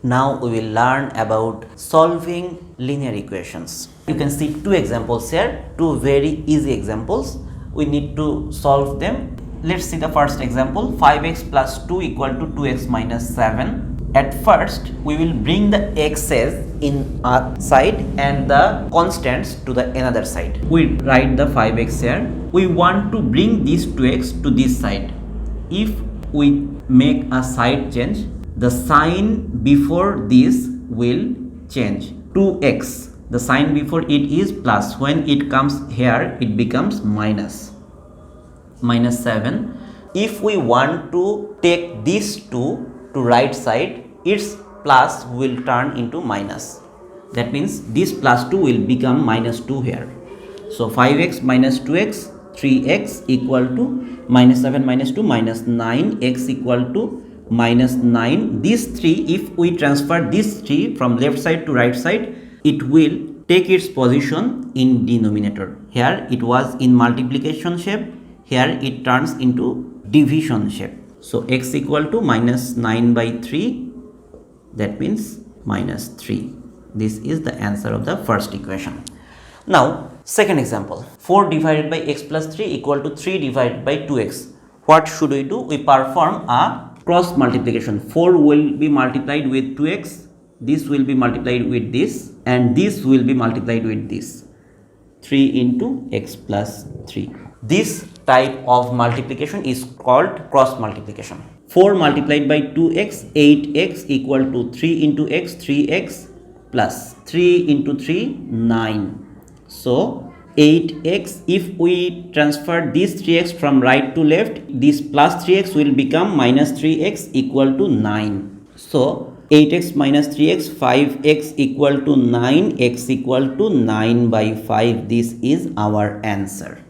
Now we will learn about solving linear equations. You can see two examples here, two very easy examples. We need to solve them. Let's see the first example. 5x plus 2 equal to 2x minus 7. At first, we will bring the x's in our side and the constants to the another side. We write the 5x here. We want to bring this 2x to this side. If we make a side change, the sign before this will change. 2x, the sign before it is plus. When it comes here, it becomes minus 7. If we want to take these two to right side, its plus will turn into minus. That means this plus 2 will become minus 2 here. So 5x minus 2x, 3x equal to minus 7 minus 2 minus 9, x equal to minus 9. These 3, if we transfer this 3 from left side to right side, it will take its position in denominator. Here it was in multiplication shape, here it turns into division shape. So x equal to minus 9 by 3, that means minus 3. This is the answer of the first equation. Now second example, 4 divided by x plus 3 equal to 3 divided by 2x. What should we do? We perform a cross multiplication. 4 will be multiplied with 2x, this will be multiplied with this, and this will be multiplied with this. 3 into x plus 3. This type of multiplication is called cross multiplication. 4 multiplied by 2x, 8x equal to 3 into x, 3x plus 3 into 3, 9. So 8x, if we transfer this 3x from right to left, this plus 3x will become minus 3x equal to 9. So 8x minus 3x, 5x equal to 9, x equal to 9 by 5. This is our answer.